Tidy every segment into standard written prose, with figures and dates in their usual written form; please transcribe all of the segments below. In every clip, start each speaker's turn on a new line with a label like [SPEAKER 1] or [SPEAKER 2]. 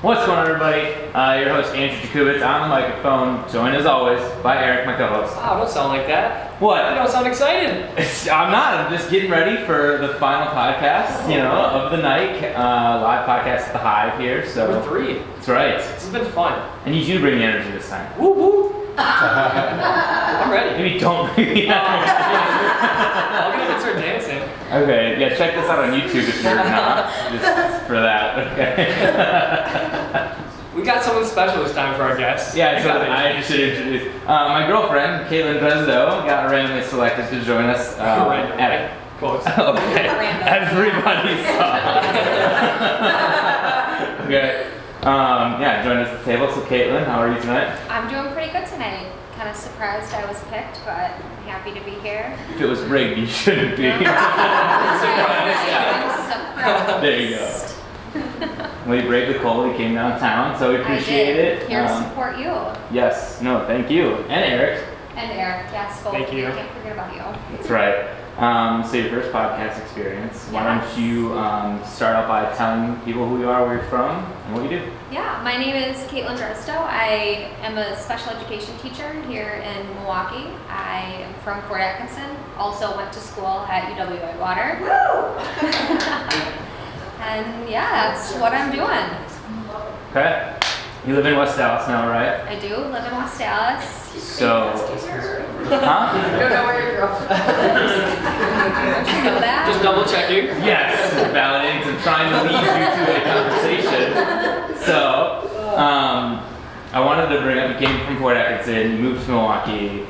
[SPEAKER 1] What's going on, everybody? Your host, Andrew Jakubitz, on the microphone, joined as always by Eric, my co-host.
[SPEAKER 2] Wow, don't sound like that.
[SPEAKER 1] What?
[SPEAKER 2] You don't sound excited.
[SPEAKER 1] I'm not. I'm just getting ready for the final podcast, of the night. Live podcast at the Hive here. So
[SPEAKER 2] Number 3.
[SPEAKER 1] That's right.
[SPEAKER 2] This has been fun.
[SPEAKER 1] I need you to bring the energy this time.
[SPEAKER 2] Woo woo. I'm ready.
[SPEAKER 1] Maybe don't bring the energy.
[SPEAKER 2] I'll get up and start dancing.
[SPEAKER 1] Okay, yeah, check this out on YouTube if you're not, just for that, okay?
[SPEAKER 2] We got someone special this time for our guests.
[SPEAKER 1] Yeah, so I should introduce my girlfriend, Kaitlyn Desdow, got randomly selected to join us at
[SPEAKER 2] Close.
[SPEAKER 1] Okay, everybody saw. Okay, join us at the table. So Kaitlyn, how are you tonight?
[SPEAKER 3] I'm doing pretty good tonight. Kind of surprised I was picked, but I'm happy to be here.
[SPEAKER 1] If it was rigged, you shouldn't be.
[SPEAKER 3] Surprised.
[SPEAKER 1] There you go. Well, you braved the cold, you came downtown, so we appreciate it.
[SPEAKER 3] Here to support you.
[SPEAKER 1] Yes, no, thank you. And Eric.
[SPEAKER 3] And Eric, yes, both.
[SPEAKER 2] Thank you.
[SPEAKER 3] I can't forget about you.
[SPEAKER 1] That's right. So your first podcast experience, why don't you start out by telling people who you are, where you're from, and what you do?
[SPEAKER 3] Yeah, my name is Kaitlyn Desdow. I am a special education teacher here in Milwaukee. I am from Fort Atkinson. Also went to school at UW-Whitewater. And yeah, that's what I'm doing.
[SPEAKER 1] Okay. You live in West Dallas now, right?
[SPEAKER 3] I do live in West Dallas.
[SPEAKER 1] So, huh?
[SPEAKER 3] I don't know where you're from. Don't you know that?
[SPEAKER 2] Just double checking.
[SPEAKER 1] Yes, validating. 'Cause I'm trying to lead you to a conversation. So, I wanted to bring up, you came from Fort Atkinson, you moved to Milwaukee.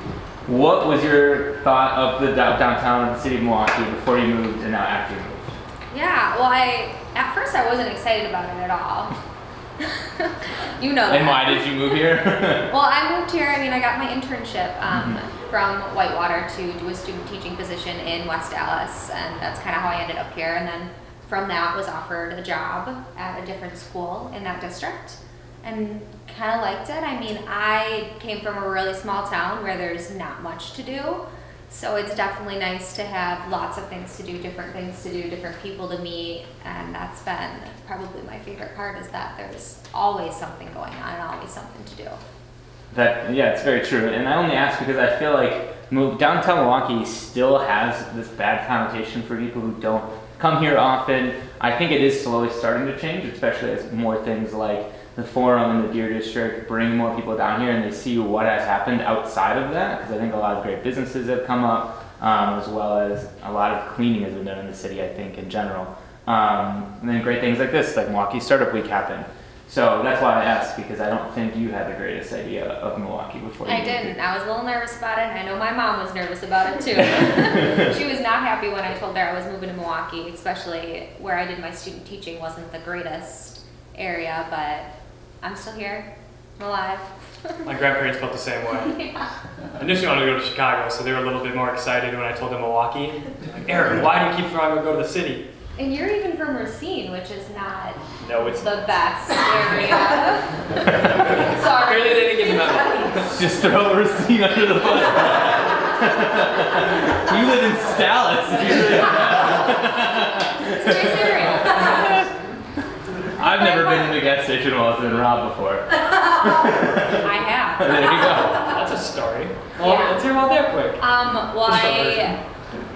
[SPEAKER 1] What was your thought of the downtown of the city of Milwaukee before you moved and now after you moved?
[SPEAKER 3] Yeah, well, at first I wasn't excited about it at all. You know that.
[SPEAKER 1] And why did you move here?
[SPEAKER 3] Well, I moved here, I got my internship from Whitewater to do a student teaching position in West Dallas, and that's kind of how I ended up here. And then from that was offered a job at a different school in that district and kind of liked it. I came from a really small town where there's not much to do. So it's definitely nice to have lots of things to do, different things to do, different people to meet, and that's been probably my favorite part, is that there's always something going on and always something to do.
[SPEAKER 1] It's very true. And I only ask because I feel like downtown Milwaukee still has this bad connotation for people who don't come here often. I think it is slowly starting to change, especially as more things like the Forum and the Deer District bring more people down here and they see what has happened outside of that, because I think a lot of great businesses have come up, as well as a lot of cleaning has been done in the city, I think, in general. And then great things like this, like Milwaukee Startup Week happened. So that's why I asked, because I don't think you had the greatest idea of Milwaukee before you
[SPEAKER 3] I
[SPEAKER 1] moved
[SPEAKER 3] didn't.
[SPEAKER 1] here.
[SPEAKER 3] I was a little nervous about it, and I know my mom was nervous about it too. She was not happy when I told her I was moving to Milwaukee, especially where I did my student teaching wasn't the greatest area, but I'm still here. I'm alive.
[SPEAKER 2] My grandparents felt the same way.
[SPEAKER 3] Yeah.
[SPEAKER 2] Initially, I wanted to go to Chicago, so they were a little bit more excited when I told them Milwaukee. Like, Aaron, why do you keep trying to go to the city?
[SPEAKER 3] And you're even from Racine, which is not
[SPEAKER 2] No, it's
[SPEAKER 3] the best area. Sorry.
[SPEAKER 2] Apparently they didn't get the memo.
[SPEAKER 1] Just throw Racine under the bus. You live in Dallas.
[SPEAKER 3] It's a nice area.
[SPEAKER 1] I've never been in a gas station while it's been robbed before.
[SPEAKER 3] I have.
[SPEAKER 1] There you go.
[SPEAKER 2] That's a story. Well,
[SPEAKER 3] Yeah.
[SPEAKER 2] let's hear about that quick.
[SPEAKER 3] Well,
[SPEAKER 2] Just a version.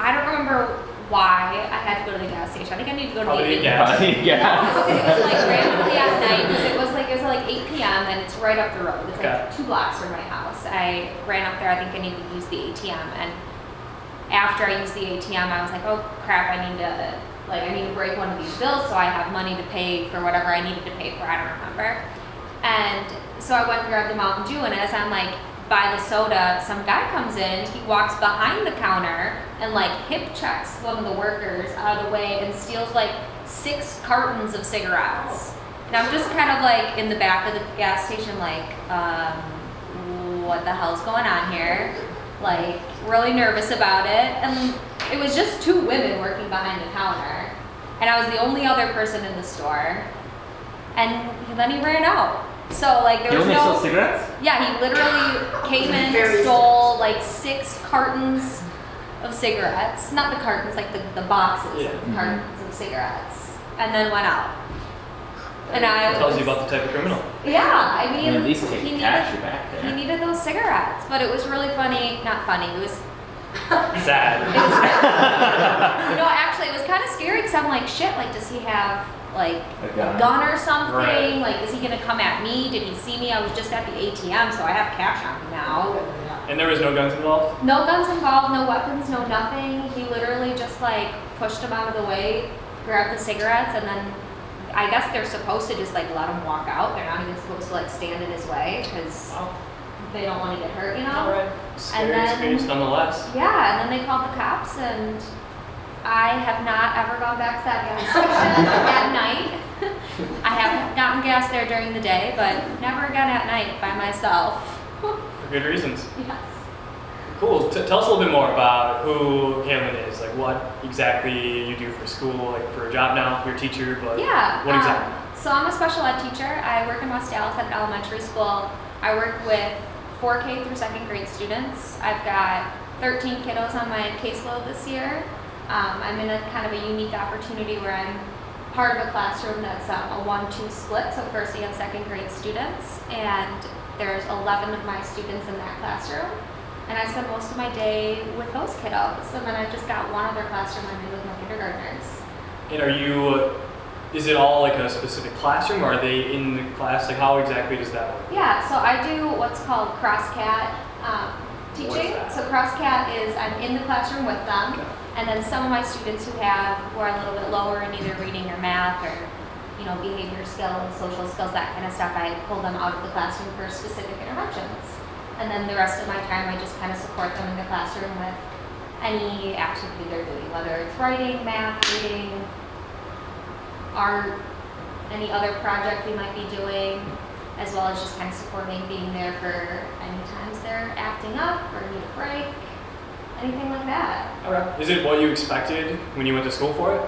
[SPEAKER 3] I don't remember why I had to go to the gas station. I think I needed to go to
[SPEAKER 2] Probably
[SPEAKER 3] the
[SPEAKER 2] gas.
[SPEAKER 1] Gas.
[SPEAKER 3] It was like randomly at night, because it was like 8 p.m. and it's right up the road. It's
[SPEAKER 2] Okay.
[SPEAKER 3] like 2 blocks from my house. I ran up there. I think I needed to use the ATM, and after I used the ATM, I was like, oh crap, I need to break one of these bills so I have money to pay for whatever I needed to pay for. I don't remember. And so I went and grabbed a Mountain Dew, and as I'm by the soda, some guy comes in, he walks behind the counter and hip checks one of the workers out of the way and steals 6 cartons of cigarettes. And I'm just kind of in the back of the gas station what the hell's going on here? Really nervous about it. And it was just 2 women working behind the counter, and I was the only other person in the store. And then he ran out. So there was
[SPEAKER 1] only
[SPEAKER 3] no.
[SPEAKER 1] sell cigarettes?
[SPEAKER 3] Yeah, he literally came in, stole 6 cartons of cigarettes. Not the cartons, the boxes of cartons of cigarettes, and then went out. And I
[SPEAKER 2] Tells you about the type of criminal.
[SPEAKER 3] Yeah, I mean,
[SPEAKER 1] And at least take
[SPEAKER 3] he
[SPEAKER 1] cash back
[SPEAKER 3] he
[SPEAKER 1] there.
[SPEAKER 3] needed those cigarettes, but it was really funny. Not funny. It was.
[SPEAKER 2] Sad.
[SPEAKER 3] It was actually, it was kind of scary because I'm like, shit. Like, does he have like
[SPEAKER 1] A
[SPEAKER 3] a
[SPEAKER 1] gun.
[SPEAKER 3] gun or something?
[SPEAKER 2] Right.
[SPEAKER 3] Like, is he gonna come at me? Did he see me? I was just at the ATM, so I have cash on me now.
[SPEAKER 2] And there was no guns involved?
[SPEAKER 3] No guns involved, no weapons, no nothing. He literally just like pushed him out of the way, grabbed the cigarettes, and then I guess they're supposed to just like let him walk out. They're not even supposed to like stand in his way because
[SPEAKER 2] Wow.
[SPEAKER 3] they don't want to get hurt, you know?
[SPEAKER 2] Alright. Scary
[SPEAKER 3] then-
[SPEAKER 2] experience nonetheless.
[SPEAKER 3] Yeah, and then they called the cops, and I have not ever gone back to that gas station at night. I have gotten gas there during the day, but never again at night by myself.
[SPEAKER 2] For good reasons.
[SPEAKER 3] Yes.
[SPEAKER 2] Cool. Tell us a little bit more about who Kaitlyn is. Like what exactly you do for school, like for a job now. You're a teacher, but
[SPEAKER 3] Yeah.
[SPEAKER 2] what exactly?
[SPEAKER 3] So I'm a special ed teacher. I work in West Dallas at an elementary school. I work with 4K through 2nd grade students. I've got 13 kiddos on my caseload this year. I'm in a kind of a unique opportunity where I'm part of a classroom that's a 1-2 split, so 1st and 2nd grade students, and there's 11 of my students in that classroom, and I spend most of my day with those kiddos, and then I've just got one other classroom I'm in with my kindergartners.
[SPEAKER 2] And are you, is it all like a specific classroom, or are they in the class? Like how exactly does that work?
[SPEAKER 3] Yeah, so I do what's called cross-cat teaching.
[SPEAKER 2] What is that?
[SPEAKER 3] So cross-cat is I'm in the classroom with them,
[SPEAKER 2] Okay.
[SPEAKER 3] and then some of my students who are a little bit lower in either reading or math or behavior skills, social skills, that kind of stuff, I pull them out of the classroom for specific interventions. And then the rest of my time I just kind of support them in the classroom with any activity they're doing, whether it's writing, math, reading, art, any other project we might be doing, as well as just kind of supporting, being there for any times they're acting up or need a break, anything like that.
[SPEAKER 2] Alright. Is it what you expected when you went to school for it?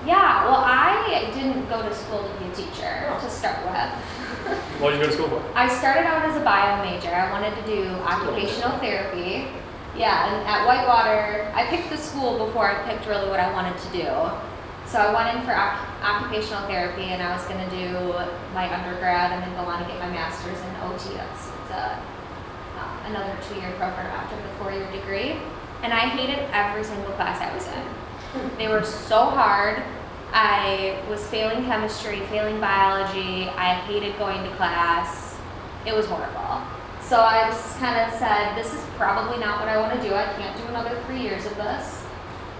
[SPEAKER 3] Yeah, well, I didn't go to school to be a teacher to start with.
[SPEAKER 2] What did you go to school for?
[SPEAKER 3] I started out as a bio major. I wanted to do occupational therapy. Yeah, and at Whitewater, I picked the school before I picked really what I wanted to do. So I went in for occupational therapy, and I was going to do my undergrad and then go on to get my master's in OT. It's another 2-year program after the 4-year degree. And I hated every single class I was in. They were so hard. I was failing chemistry, failing biology. I hated going to class. It was horrible. So I just kind of said, this is probably not what I want to do. I can't do another 3 years of this.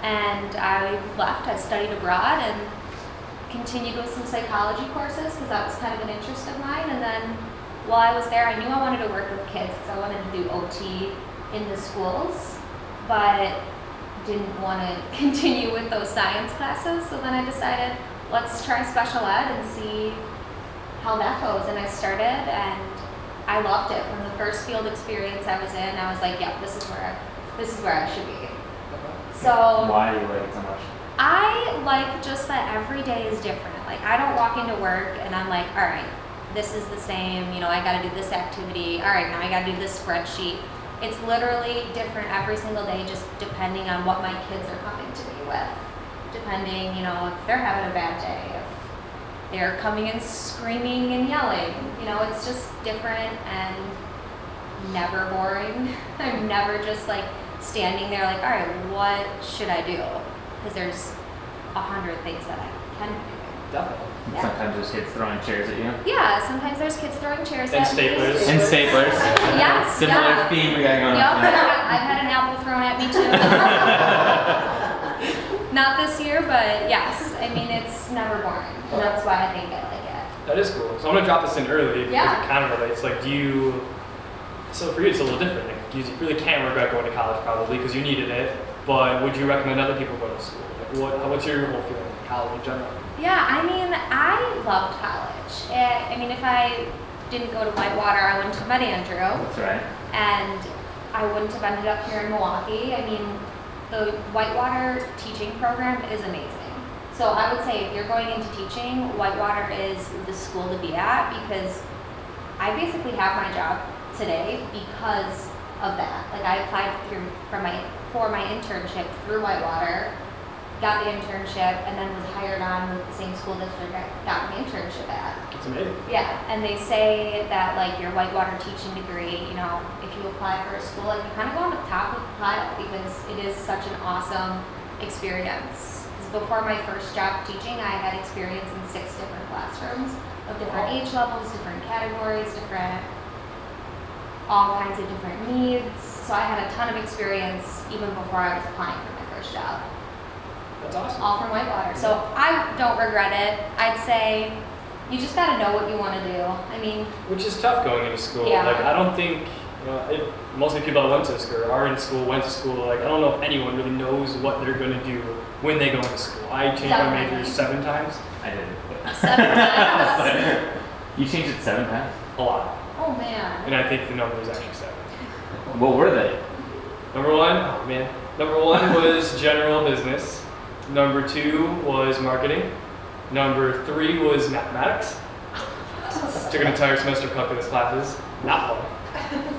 [SPEAKER 3] And I left. I studied abroad and continued with some psychology courses because that was kind of an interest of mine. And then while I was there, I knew I wanted to work with kids because I wanted to do OT in the schools, but didn't want to continue with those science classes. So then I decided, let's try special ed and see how that goes. And I started, and I loved it. From the first field experience I was in, I was like, yep, this is where I should be. So
[SPEAKER 1] Why do you like it so much?
[SPEAKER 3] I like just that every day is different. Like, I don't walk into work and I'm like, all right, this is the same, I gotta do this activity. All right, now I gotta do this spreadsheet. It's literally different every single day, just depending on what my kids are coming to me with. Depending, if they're having a bad day, if they're coming in screaming and yelling. It's just different and never boring. I'm never just like standing there like, all right, what should I do? Because there's 100 things that I can do.
[SPEAKER 2] Definitely.
[SPEAKER 3] Yeah.
[SPEAKER 1] Sometimes there's kids throwing chairs at you.
[SPEAKER 3] Yeah, sometimes there's kids throwing chairs
[SPEAKER 2] And
[SPEAKER 3] at me.
[SPEAKER 2] staplers.
[SPEAKER 1] And staplers.
[SPEAKER 3] Yes,
[SPEAKER 1] Similar
[SPEAKER 3] yeah.
[SPEAKER 1] theme we got going
[SPEAKER 3] Yep,
[SPEAKER 1] on.
[SPEAKER 3] I've had an apple thrown at me too. Not this year, but yes. I mean, it's never boring. And that's why I think I like it.
[SPEAKER 2] That is cool. So I'm gonna drop this in early because
[SPEAKER 3] Yeah.
[SPEAKER 2] it kind of relates. Like, so for you it's a little different. Like, you really can't regret going to college probably because you needed it. But would you recommend other people go to school? Like, what's your whole feeling of college in general?
[SPEAKER 3] Yeah, I mean, I loved college. If I didn't go to Whitewater, I went to Med Andrew.
[SPEAKER 1] That's right.
[SPEAKER 3] And I wouldn't have ended up here in Milwaukee. I mean, the Whitewater teaching program is amazing. So I would say if you're going into teaching, Whitewater is the school to be at because I basically have my job today because of that. Like, I applied for my internship through Whitewater got the internship, and then was hired on with the same school district I got my internship at.
[SPEAKER 2] It's amazing.
[SPEAKER 3] Yeah, and they say that like your whitewater teaching degree, you know, if you apply for a school, like you kind of go on the top of the pile because it is such an awesome experience. 'Cause before my first job teaching, I had experience in 6 different classrooms of different age levels, different categories, all kinds of different needs. So I had a ton of experience even before I was applying for my first job.
[SPEAKER 2] That's awesome.
[SPEAKER 3] All from whitewater. So I don't regret it. I'd say you just gotta know what you want to do. I mean,
[SPEAKER 2] Which is tough going into school.
[SPEAKER 3] Yeah.
[SPEAKER 2] Like, I don't think, most of the people that went to school, are in school, went to school, like, I don't know if anyone really knows what they're going to do when they go into school. I changed my major
[SPEAKER 3] Definitely.
[SPEAKER 2] 7 times.
[SPEAKER 1] I didn't.
[SPEAKER 3] 7 times.
[SPEAKER 1] You changed it 7 times?
[SPEAKER 2] A lot.
[SPEAKER 3] Oh man.
[SPEAKER 2] And I think the number is actually 7.
[SPEAKER 1] What were they?
[SPEAKER 2] Number 1, oh man. Number 1 was general business. Number 2 was marketing. Number 3 was mathematics. Took an entire semester of calculus classes. Not fun.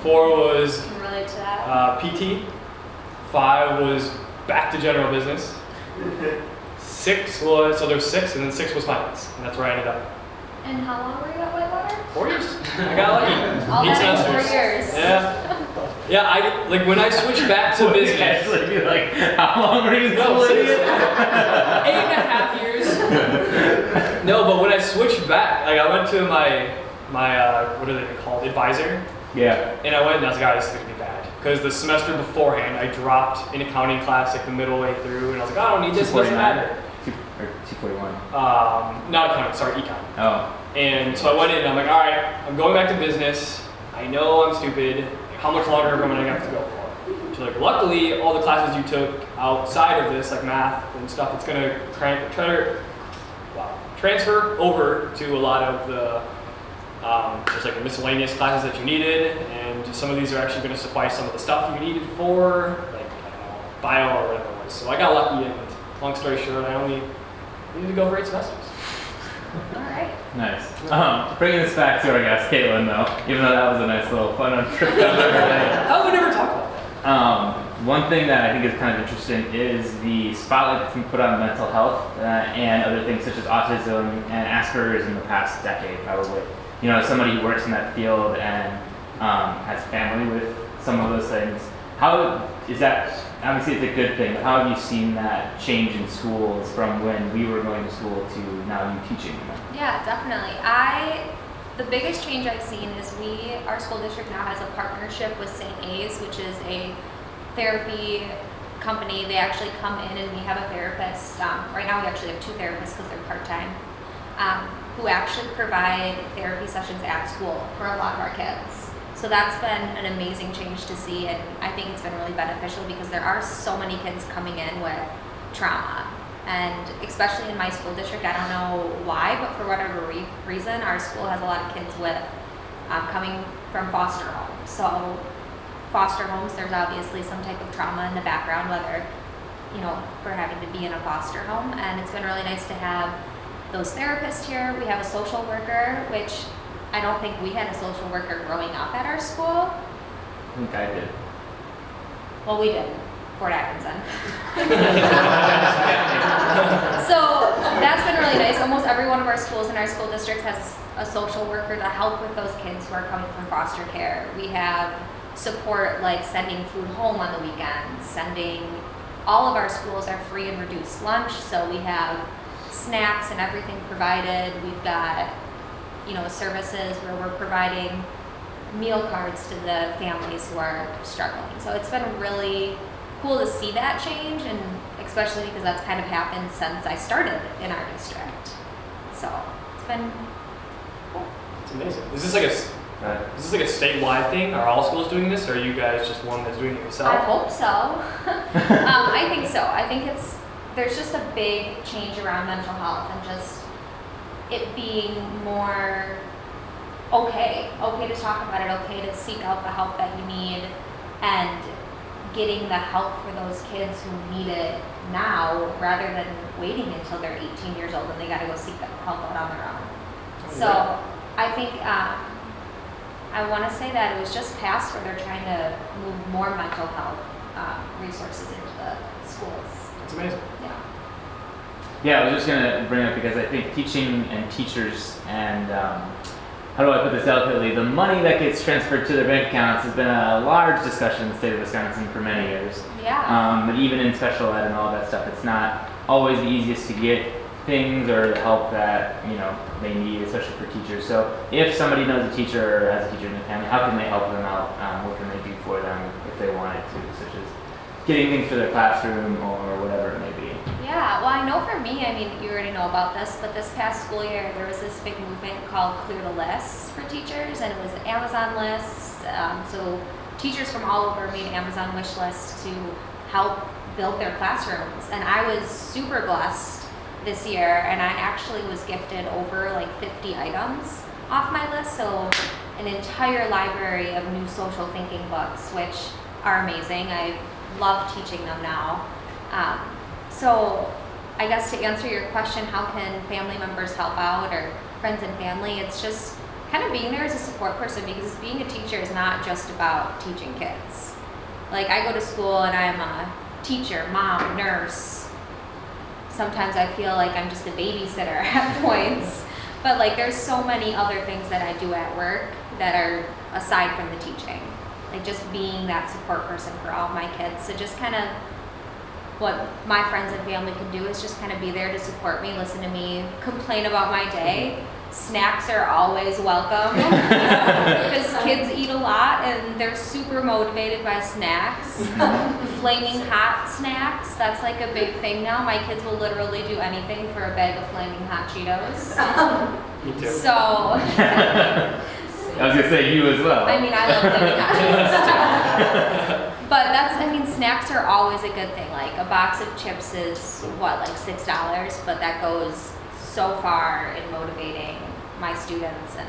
[SPEAKER 2] 4 was
[SPEAKER 3] Can relate to that.
[SPEAKER 2] PT. 5 was back to general business. 6 was, so there's 6, and then 6 was finance. And that's where I ended up.
[SPEAKER 3] And how long were you at Whitewater?
[SPEAKER 2] 4 years. I got lucky.
[SPEAKER 3] All
[SPEAKER 2] 8
[SPEAKER 3] that in
[SPEAKER 2] semesters.
[SPEAKER 3] 4 years.
[SPEAKER 2] Yeah. Yeah, I like when I switched back to business.
[SPEAKER 1] Actually, be like, how long were you in
[SPEAKER 2] No,
[SPEAKER 1] school?
[SPEAKER 2] seriously. 8.5 years. No, but when I switched back, like I went to my what are they called, advisor,
[SPEAKER 1] Yeah.
[SPEAKER 2] and I went and I was like, this is gonna be bad, because the semester beforehand I dropped an accounting class like the middle way through, and I was like, I don't need this. Doesn't matter.
[SPEAKER 1] 241.
[SPEAKER 2] Not accounting, sorry, econ.
[SPEAKER 1] Oh.
[SPEAKER 2] And so I went in and I'm like, all right, I'm going back to business. I know I'm stupid. Like, how much longer am I gonna have to go for? She's like, luckily, all the classes you took outside of this, like math and stuff, it's gonna transfer over to a lot of the just like miscellaneous classes that you needed, and some of these are actually gonna suffice some of the stuff you needed for, like, I don't know, bio or whatever it was. So I got lucky, and long story short, I only needed to go for 8 semesters.
[SPEAKER 3] All right.
[SPEAKER 1] Nice. Bringing this back to our guest, Kaitlyn, though, even though that was a nice little fun trip down memory lane.
[SPEAKER 2] How would we never talk about that?
[SPEAKER 1] One thing that I think is kind of interesting is the spotlight that's been put on mental health and other things such as autism and Asperger's in the past decade, probably. You know, as somebody who works in that field and has family with some of those things, how is that? Obviously, it's a good thing, but how have you seen that change in schools from when we were going to school to now you teaching?
[SPEAKER 3] Yeah, definitely. The biggest change I've seen is our school district now has a partnership with St. A's, which is a therapy company. They actually come in and we have a therapist. Right now we actually have 2 therapists because they're part-time, who actually provide therapy sessions at school for a lot of our kids. So that's been an amazing change to see, and I think it's been really beneficial because there are so many kids coming in with trauma. And especially in my school district, I don't know why, but for whatever reason, our school has a lot of kids with coming from foster homes. So foster homes, there's obviously some type of trauma in the background, whether, for having to be in a foster home. And it's been really nice to have those therapists here. We have a social worker, which I don't think we had a social worker growing up at our school.
[SPEAKER 1] I think I did.
[SPEAKER 3] Well, we did. Fort Atkinson. So that's been really nice. Almost every one of our schools in our school district has a social worker to help with those kids who are coming from foster care. We have support like sending food home on the weekends, all of our schools are free and reduced lunch, so we have snacks and everything provided. We've got, services where we're providing meal cards to the families who are struggling. So it's been really cool to see that change, and especially because that's kind of happened since I started in our district. So it's been cool.
[SPEAKER 2] It's amazing. Is this like a statewide thing? Are all schools doing this, or are you guys just one that's doing it yourself?
[SPEAKER 3] I hope so. I think so. I think there's just a big change around mental health and just it being more okay to talk about it, okay to seek out the help that you need, and getting the help for those kids who need it now rather than waiting until they're 18 years old and they got to go seek that help out on their own. So I think I want to say that it was just passed where they're trying to move more mental health resources into the schools.
[SPEAKER 2] It's amazing.
[SPEAKER 3] Yeah.
[SPEAKER 1] Yeah, I was just gonna bring up because I think teaching and teachers and how do I put this delicately? The money that gets transferred to their bank accounts has been a large discussion in the state of Wisconsin for many years.
[SPEAKER 3] Yeah.
[SPEAKER 1] But even in special ed and all that stuff, it's not always the easiest to get things or the help that they need, especially for teachers. So if somebody knows a teacher or has a teacher in the family, how can they help them out? What can they do for them if they wanted to, such as getting things for their classroom or whatever it may be?
[SPEAKER 3] Yeah, well, I know for me, I mean, you already know about this, but this past school year, there was this big movement called Clear the Lists for teachers, and it was an Amazon list. So teachers from all over made Amazon wish lists to help build their classrooms. And I was super blessed this year, and I actually was gifted over like 50 items off my list. So an entire library of new social thinking books, which are amazing. I love teaching them now. So I guess to answer your question, how can family members help out or friends and family? It's just kind of being there as a support person, because being a teacher is not just about teaching kids. Like, I go to school and I'm a teacher, mom, nurse. Sometimes I feel like I'm just a babysitter at points. But like, there's so many other things that I do at work that are aside from the teaching. Like just being that support person for all my kids. So just kind of what my friends and family can do is just kind of be there to support me, listen to me, complain about my day. Snacks are always welcome because kids eat a lot and they're super motivated by snacks. Flaming hot snacks, that's like a big thing now. My kids will literally do anything for a bag of flaming hot Cheetos.
[SPEAKER 2] Me too.
[SPEAKER 3] So
[SPEAKER 1] I was gonna say you as well.
[SPEAKER 3] I mean, I love flaming hot Cheetos too. But snacks are always a good thing. Like a box of chips is what, like $6, but that goes so far in motivating my students and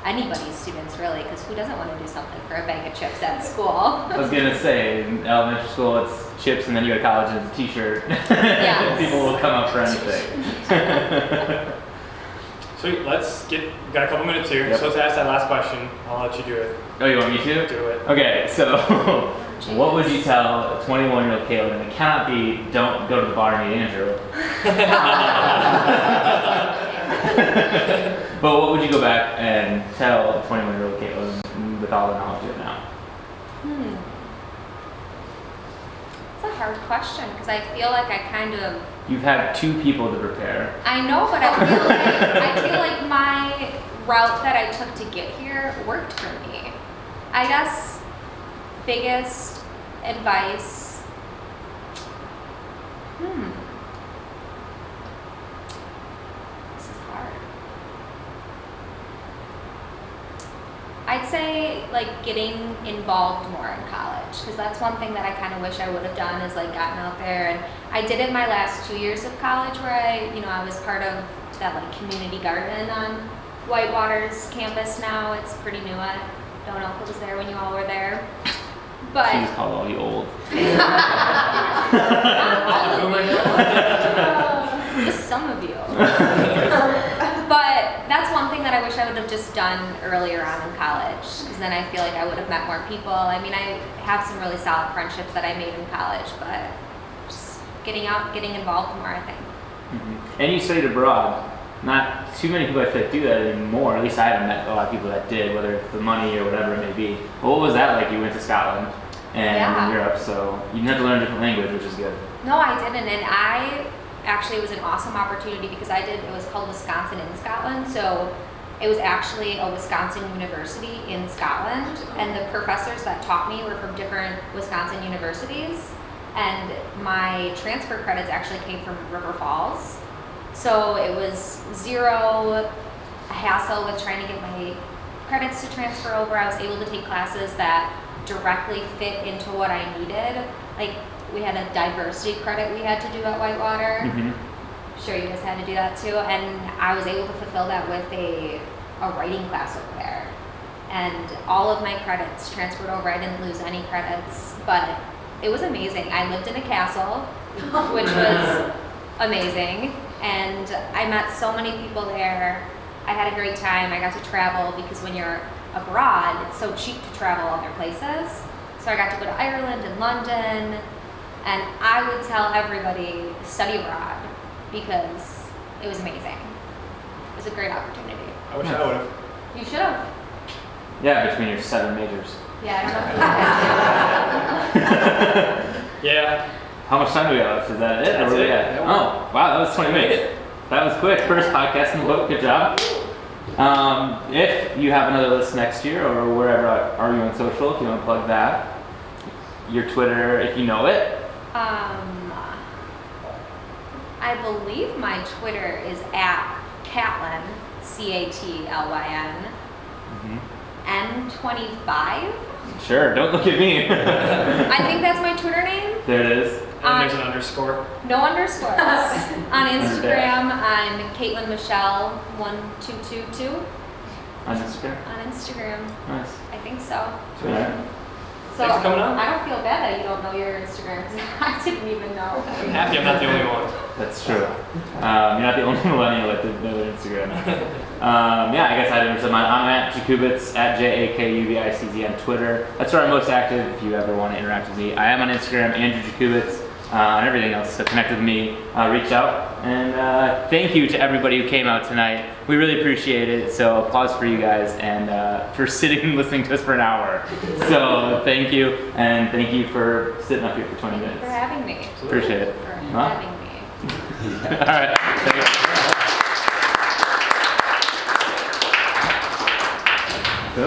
[SPEAKER 3] anybody's students really, because who doesn't want to do something for a bag of chips at school?
[SPEAKER 1] I was gonna say, in elementary school it's chips, and then you go to college and it's a t-shirt.
[SPEAKER 3] Yes.
[SPEAKER 1] People will come up for anything.
[SPEAKER 2] Sweet, we've got a couple minutes here,
[SPEAKER 1] Yep.
[SPEAKER 2] so let's ask that last question. I'll let you do it.
[SPEAKER 1] Oh, you want me to?
[SPEAKER 2] Do it.
[SPEAKER 1] Okay, so what would you tell a 21-year-old Kaitlyn? And it cannot be, don't go to the bar and meet Andrew. But what would you go back and tell a 21-year-old Kaitlyn with all the knowledge you have now?
[SPEAKER 3] It's a hard question because I feel like I kind of...
[SPEAKER 1] You've had 2 people to prepare.
[SPEAKER 3] I know, but I feel like my route that I took to get here worked for me. I guess biggest advice. This is hard. I'd say like getting involved more in college, because that's one thing that I kind of wish I would have done, is like gotten out there. And I did it my last 2 years of college, where I was part of that like community garden on Whitewater's campus now. It's pretty new. I don't know if it was there when you all were there. But
[SPEAKER 1] She's called all you old.
[SPEAKER 3] just some of you. But that's one thing that I wish I would have just done earlier on in college, because then I feel like I would have met more people. I mean, I have some really solid friendships that I made in college, but just getting out, getting involved more, I think.
[SPEAKER 1] Mm-hmm. And you studied abroad. Not too many people I feel like do that anymore. At least I haven't met a lot of people that did, whether it's the money or whatever it may be. But what was that like? You went to Scotland and Europe, so you didn't have to learn a different language, which is good.
[SPEAKER 3] No, I didn't, and it was an awesome opportunity because it was called Wisconsin in Scotland, so it was actually a Wisconsin university in Scotland, and the professors that taught me were from different Wisconsin universities, and my transfer credits actually came from River Falls, so it was zero hassle with trying to get my credits to transfer over. I was able to take classes that directly fit into what I needed. Like, we had a diversity credit we had to do at Whitewater.
[SPEAKER 1] Mm-hmm.
[SPEAKER 3] I'm sure you guys had to do that too. And I was able to fulfill that with a writing class over there. And all of my credits transferred over. I didn't lose any credits, but it was amazing. I lived in a castle, which was amazing. And I met so many people there. I had a great time. I got to travel because when you're abroad, it's so cheap to travel other places. So I got to go to Ireland and London. And I would tell everybody, study abroad. because it was amazing. It was a great opportunity.
[SPEAKER 2] I wish I would have.
[SPEAKER 3] You should have.
[SPEAKER 1] Yeah, between your 7 majors.
[SPEAKER 3] Yeah, I don't know.
[SPEAKER 2] Yeah.
[SPEAKER 1] How much time do we have left? Is that it?
[SPEAKER 2] That's
[SPEAKER 1] Or
[SPEAKER 2] it.
[SPEAKER 1] yeah.
[SPEAKER 2] Yeah,
[SPEAKER 1] Oh, wow, that was 20 minutes. That was quick. First podcast in the book. Good job. If you have another list next year or wherever are you on social, if you want to plug that, your Twitter, if you know it.
[SPEAKER 3] I believe my Twitter is at Kaitlyn, Catlyn, N25.
[SPEAKER 1] Sure, don't look at me.
[SPEAKER 3] I think that's my Twitter name.
[SPEAKER 1] There it is.
[SPEAKER 2] And there's an underscore.
[SPEAKER 3] No underscores. On Instagram, I'm Kaitlyn Michelle 1222.
[SPEAKER 1] On Instagram?
[SPEAKER 3] On Instagram,
[SPEAKER 1] Nice.
[SPEAKER 3] I think so.
[SPEAKER 1] Alright.
[SPEAKER 3] So
[SPEAKER 2] Thanks for coming on.
[SPEAKER 3] I don't feel bad that you don't know your Instagram because I didn't even know.
[SPEAKER 2] I'm happy I'm not the only one.
[SPEAKER 1] That's true. You're not the only millennial that didn't know their Instagram. Yeah, I guess I didn't. So I'm at Jakubicz, at JAKUBICZ on Twitter. That's where I'm most active if you ever want to interact with me. I am on Instagram, Andrew Jakubicz, and everything else. So connect with me, reach out. And thank you to everybody who came out tonight. We really appreciate it. So applause for you guys and for sitting and listening to us for an hour. So thank you. And thank you for sitting up here for 20 minutes.
[SPEAKER 3] For having me.
[SPEAKER 1] Appreciate it.
[SPEAKER 3] For
[SPEAKER 1] Huh?
[SPEAKER 3] having me.
[SPEAKER 1] All right. Thank you.